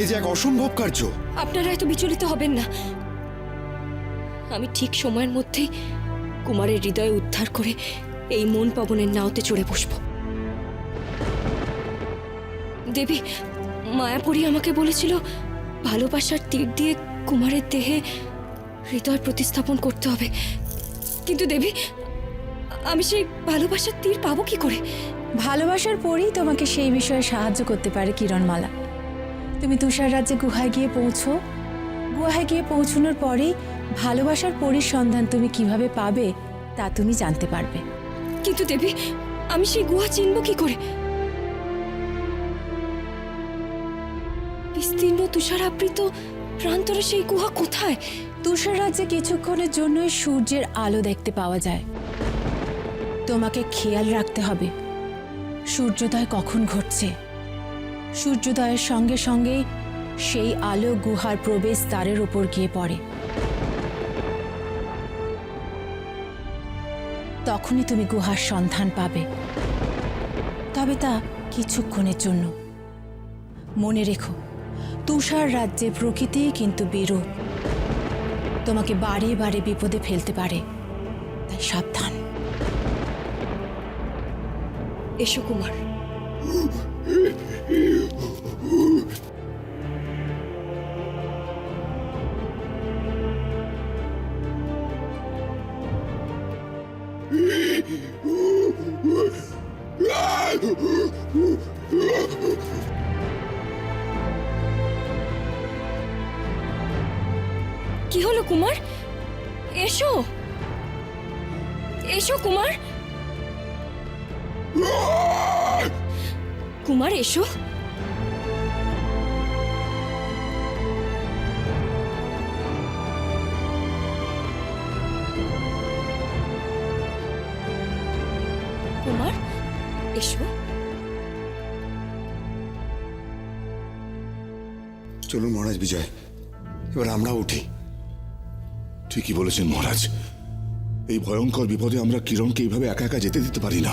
এ যে এক অসম্ভব কার্য। আপনারা এত বিচলিত হবেন না। আমি ঠিক সময়ের মধ্যেই কুমারের হৃদয় উদ্ধার করে এই মন পবনের নাওতে চড়ে বসব। দেবী, মায়াপুরী আমাকে বলেছিল ভালোবাসার তীর দিয়ে কুমারের দেহে হৃদয় প্রতিস্থাপন করতে হবে। কিন্তু দেবী, আমি সেই ভালোবাসার তীর পাবো কি করে? ভালোবাসার পরেই তোমাকে সেই বিষয়ে সাহায্য করতে পারে কিরণমালা। তুমি তুষার রাজ্যে গুহায় গিয়ে পৌঁছো। গুহায় গিয়ে পৌঁছানোর পরেই ভালোবাসার পরীর সন্ধান তুমি কিভাবে পাবে তা তুমি জানতে পারবে। কিন্তু দেবী, আমি সেই গুহা চিনব কি করে? বিস্তীর্ণ তুষারাবৃত প্রান্তরে সেই গুহা কোথায়? তুষার রাজ্যে কিছুক্ষণের জন্যই সূর্যের আলো দেখতে পাওয়া যায়। তোমাকে খেয়াল রাখতে হবে সূর্যোদয় কখন ঘটছে। সূর্যোদয়ের সঙ্গে সঙ্গে সেই আলো গুহার প্রবেশ দ্বারের উপর গিয়ে পড়ে। তখনই তুমি গুহার সন্ধান পাবে, তবে তা কিছুক্ষণের জন্য। মনে রেখো, তুষার রাজ্যে প্রকৃতি কিন্তু বিরূপ, তোমাকে বারে বারে বিপদে ফেলতে পারে, তাই সাবধান। এসো কুমার। কি হলো কুমার? এসো এসো কুমার। কুমার এসো। কুমার এসো। চলুন মহারাজ বিজয়, এবার আমরা উঠি। ঠিকই বলেছেন মহারাজ, এই ভয়ঙ্কর বিপদে আমরা কিরণকে এইভাবে একা একা যেতে দিতে পারি না।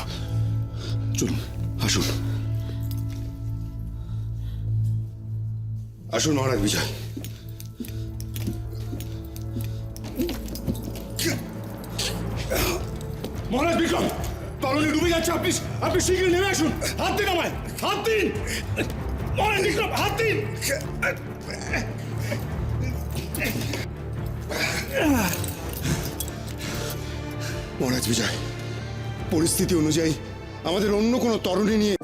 চলুন, আসুন আসুন মহারাজ বিজয়। মহারাজ বিক্রম, তরণী ডুবে যাচ্ছে, আপনি আপনি শীঘ্রই নেমে আসুন। হাত দিন আমায়, হাত দিন মহারাজ বিক্রম, হাত দিন। মহারাজ বিজয়, পরিস্থিতি অনুযায়ী আমাদের অন্য কোনো তরণী নিয়ে